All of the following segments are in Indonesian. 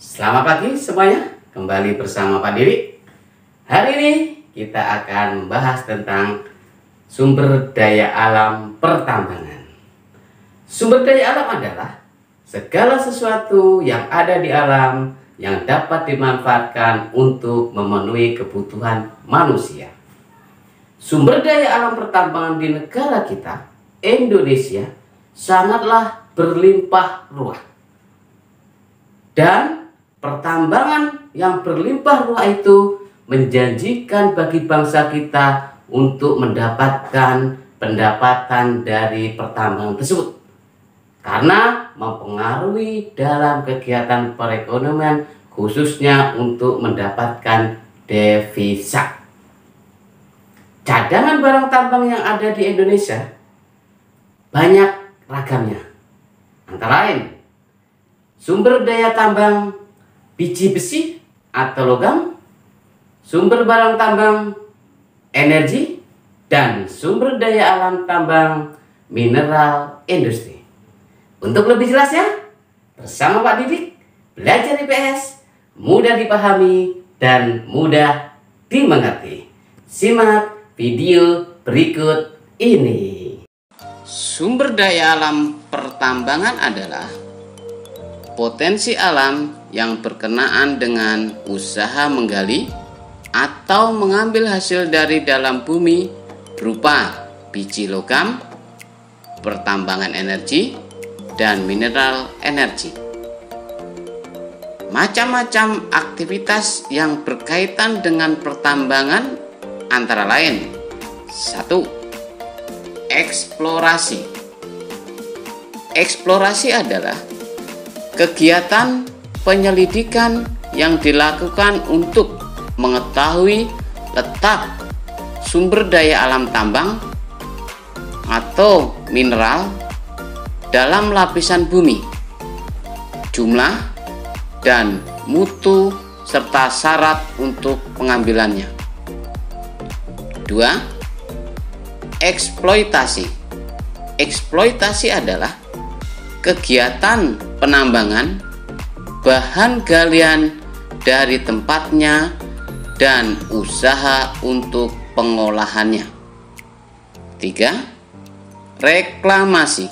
Selamat pagi semuanya, kembali bersama Pak Diri. Hari ini kita akan membahas tentang sumber daya alam pertambangan. Sumber daya alam adalah segala sesuatu yang ada di alam yang dapat dimanfaatkan untuk memenuhi kebutuhan manusia. Sumber daya alam pertambangan di negara kita, Indonesia, sangatlah berlimpah ruah. Dan pertambangan yang berlimpah ruah itu menjanjikan bagi bangsa kita untuk mendapatkan pendapatan dari pertambangan tersebut, karena mempengaruhi dalam kegiatan perekonomian, khususnya untuk mendapatkan devisa. Cadangan barang tambang yang ada di Indonesia banyak ragamnya, antara lain sumber daya tambang biji besi atau logam, sumber barang tambang energi, dan sumber daya alam tambang mineral industri. Untuk lebih jelasnya, bersama Pak Didik, belajar IPS mudah dipahami dan mudah dimengerti. Simak video berikut ini. Sumber daya alam pertambangan adalah potensi alam yang berkenaan dengan usaha menggali atau mengambil hasil dari dalam bumi berupa biji logam, pertambangan energi, dan mineral energi. Macam-macam aktivitas yang berkaitan dengan pertambangan antara lain: 1. Eksplorasi. Eksplorasi adalah kegiatan penyelidikan yang dilakukan untuk mengetahui letak sumber daya alam tambang atau mineral dalam lapisan bumi, jumlah dan mutu serta syarat untuk pengambilannya. 2. Eksploitasi. Eksploitasi adalah kegiatan penambangan bahan galian dari tempatnya dan usaha untuk pengolahannya. 3. Reklamasi.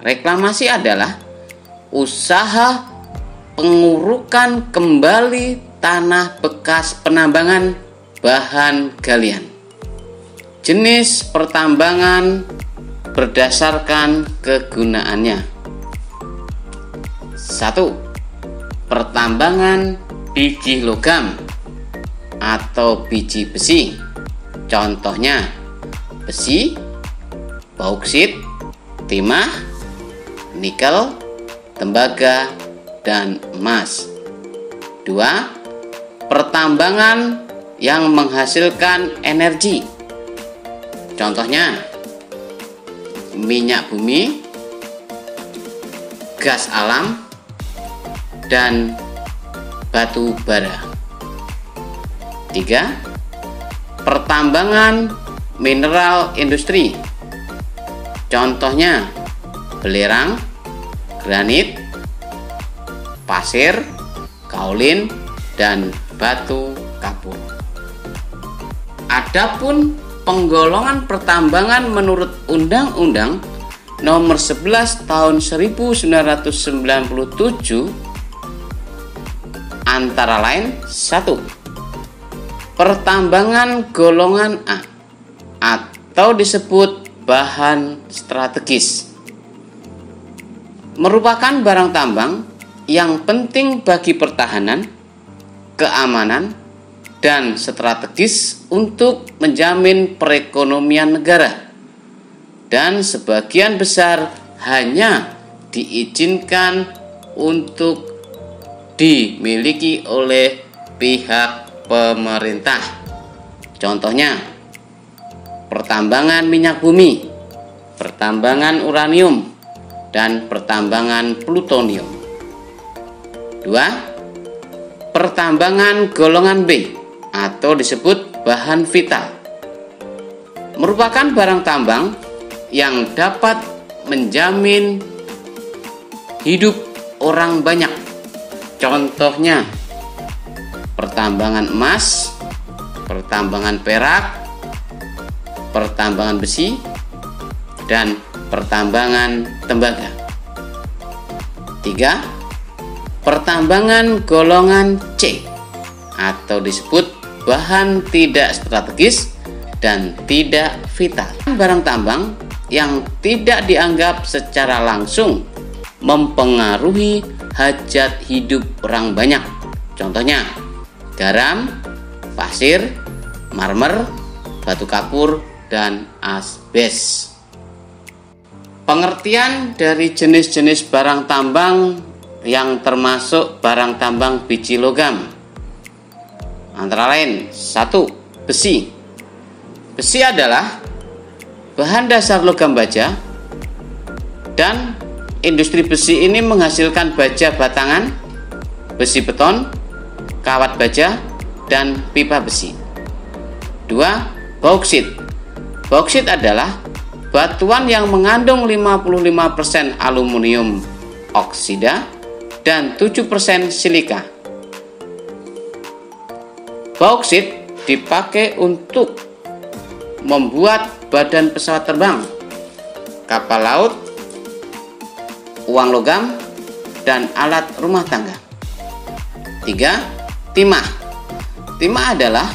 Reklamasi adalah usaha pengurukan kembali tanah bekas penambangan bahan galian. Jenis pertambangan berdasarkan kegunaannya. 1. Pertambangan biji logam atau biji besi. Contohnya besi, bauksit, timah, nikel, tembaga, dan emas. 2. Pertambangan yang menghasilkan energi. Contohnya minyak bumi, gas alam, dan batu bara. 3. Pertambangan mineral industri. Contohnya belerang, granit, pasir, kaolin, dan batu kapur. Adapun penggolongan pertambangan menurut Undang-Undang Nomor 11 Tahun 1997 antara lain: 1. Pertambangan golongan A atau disebut bahan strategis, merupakan barang tambang yang penting bagi pertahanan, keamanan, dan strategis untuk menjamin perekonomian negara, dan sebagian besar hanya diizinkan untuk dimiliki oleh pihak pemerintah. Contohnya pertambangan minyak bumi, pertambangan uranium, dan pertambangan plutonium. 2. Pertambangan golongan B atau disebut bahan vital, merupakan barang tambang yang dapat menjamin hidup orang banyak. Contohnya pertambangan emas, pertambangan perak, pertambangan besi, dan pertambangan tembaga. 3. Pertambangan golongan C atau disebut bahan tidak strategis dan tidak vital. Barang tambang yang tidak dianggap secara langsung mempengaruhi hajat hidup orang banyak. Contohnya garam, pasir, marmer, batu kapur, dan asbes. Pengertian dari jenis-jenis barang tambang yang termasuk barang tambang biji logam antara lain: 1. Besi. Besi adalah bahan dasar logam baja, dan industri besi ini menghasilkan baja batangan, besi beton, kawat baja, dan pipa besi. 2. Bauksit. Bauksit adalah batuan yang mengandung 55% aluminium oksida dan 7% silika. Bauksit dipakai untuk membuat badan pesawat terbang, kapal laut, uang logam, dan alat rumah tangga. 3. Timah. Timah adalah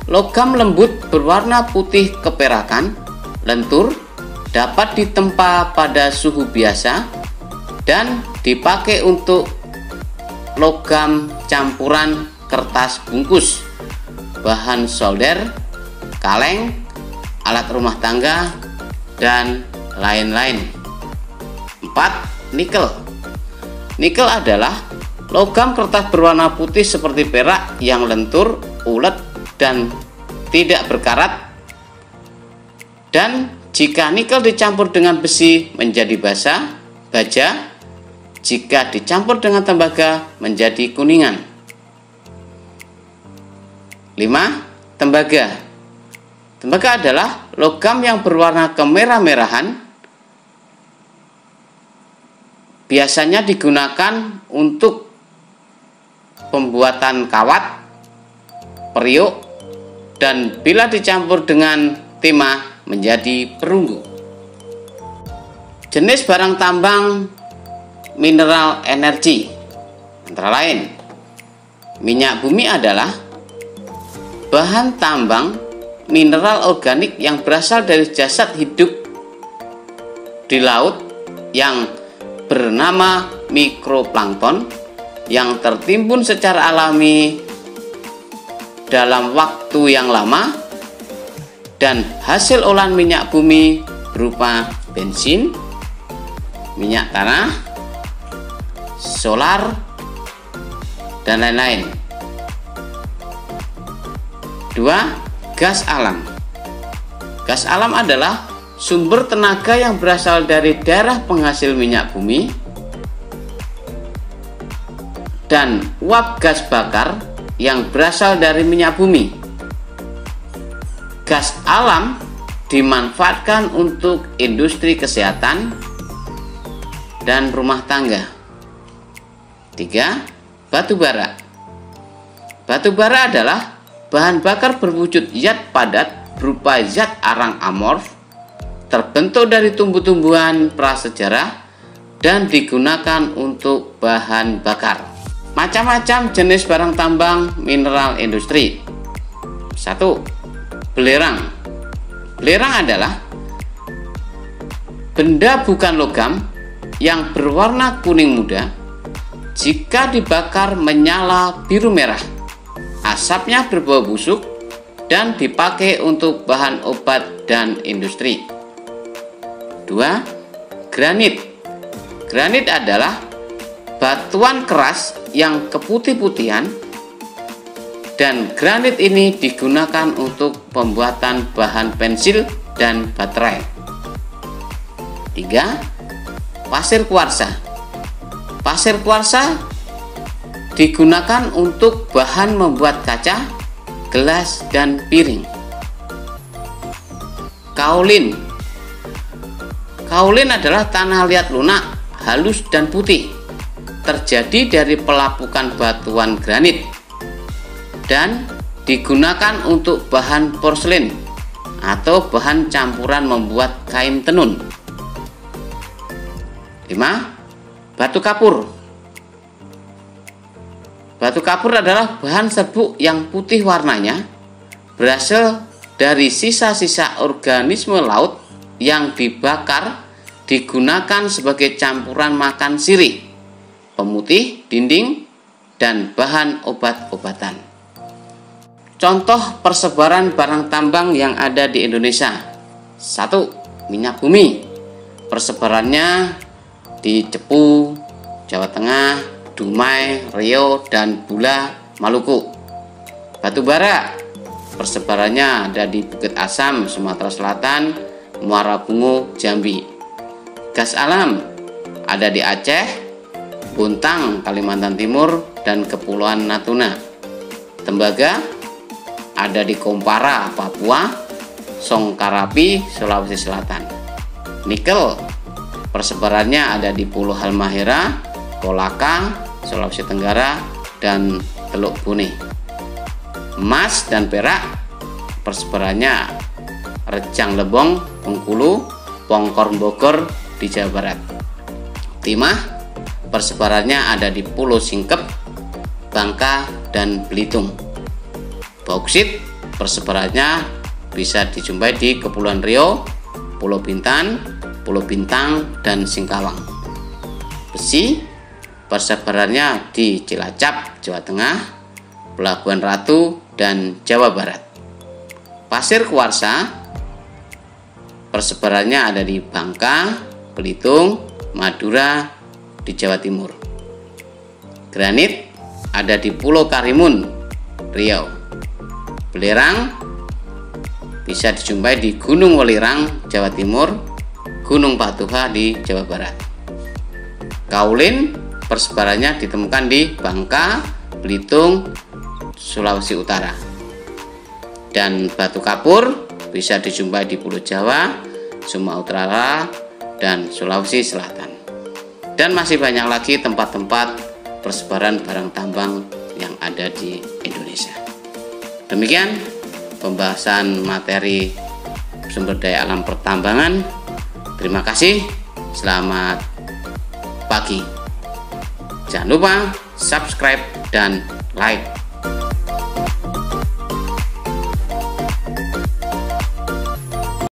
logam lembut berwarna putih keperakan, lentur, dapat ditempa pada suhu biasa, dan dipakai untuk logam campuran kertas bungkus, bahan solder, kaleng, alat rumah tangga, dan lain-lain. 4. Nikel. Nikel adalah logam kertas berwarna putih seperti perak yang lentur, ulet, dan tidak berkarat, dan jika nikel dicampur dengan besi menjadi baja, jika dicampur dengan tembaga menjadi kuningan. 5. Tembaga. Tembaga adalah logam yang berwarna kemerah-merahan, biasanya digunakan untuk pembuatan kawat, periuk, dan bila dicampur dengan timah menjadi perunggu. Jenis barang tambang mineral energi antara lain: minyak bumi adalah bahan tambang mineral organik yang berasal dari jasad hidup di laut yang bernama mikroplankton yang tertimbun secara alami dalam waktu yang lama, dan hasil olahan minyak bumi berupa bensin, minyak tanah, solar, dan lain-lain. 2. Gas alam. Gas alam adalah sumber tenaga yang berasal dari daerah penghasil minyak bumi dan uap gas bakar yang berasal dari minyak bumi. Gas alam dimanfaatkan untuk industri kesehatan dan rumah tangga. 3. Batu bara. Batu bara adalah bahan bakar berwujud zat padat berupa zat arang amorf, terbentuk dari tumbuh-tumbuhan prasejarah dan digunakan untuk bahan bakar. Macam-macam jenis barang tambang mineral industri. 1. Belerang. Belerang adalah benda bukan logam yang berwarna kuning muda. Jika dibakar menyala biru merah. Asapnya berbau busuk dan dipakai untuk bahan obat dan industri. 2. Granit. Granit adalah batuan keras yang keputih-putihan, dan granit ini digunakan untuk pembuatan bahan pensil dan baterai. 3. Pasir kuarsa. Pasir kuarsa digunakan untuk bahan membuat kaca, gelas, dan piring. Kaolin. Kaolin adalah tanah liat lunak, halus dan putih, terjadi dari pelapukan batuan granit dan digunakan untuk bahan porselen atau bahan campuran membuat kain tenun. 5. Batu kapur. Batu kapur adalah bahan serbuk yang putih warnanya, berasal dari sisa-sisa organisme laut yang dibakar, digunakan sebagai campuran makan sirih, pemutih dinding, dan bahan obat-obatan. Contoh persebaran barang tambang yang ada di Indonesia. 1. Minyak bumi. Persebarannya di Cepu, Jawa Tengah, Dumai, Riau, dan Bula, Maluku. Batu bara. Persebarannya ada di Bukit Asam, Sumatera Selatan, Muara Bungo, Jambi. Gas alam ada di Aceh, Bontang, Kalimantan Timur, dan Kepulauan Natuna. Tembaga ada di Kompara, Papua, Songkarapi, Sulawesi Selatan. Nikel persebarannya ada di Pulau Halmahera, Kolaka, Sulawesi Tenggara, dan Teluk Bone. Emas dan perak persebarannya Rejang Lebong, Bengkulu, Pongkor Bogor di Jawa Barat. Timah persebarannya ada di Pulau Singkep, Bangka, dan Belitung. Bauksit persebarannya bisa dijumpai di Kepulauan Riau, Pulau Bintan, Pulau Bintang, dan Singkawang. Besi persebarannya di Cilacap, Jawa Tengah, Pelabuhan Ratu, dan Jawa Barat. Pasir kuarsa persebarannya ada di Bangka, Belitung, Madura di Jawa Timur. Granit ada di Pulau Karimun, Riau. Belerang bisa dijumpai di Gunung Welirang, Jawa Timur, Gunung Patuha di Jawa Barat. Kaolin persebarannya ditemukan di Bangka, Belitung, Sulawesi Utara. Dan batu kapur bisa dijumpai di Pulau Jawa, Sumatera Utara, dan Sulawesi Selatan. Dan masih banyak lagi tempat-tempat persebaran barang tambang yang ada di Indonesia. Demikian pembahasan materi sumber daya alam pertambangan. Terima kasih. Selamat pagi. Jangan lupa subscribe dan like.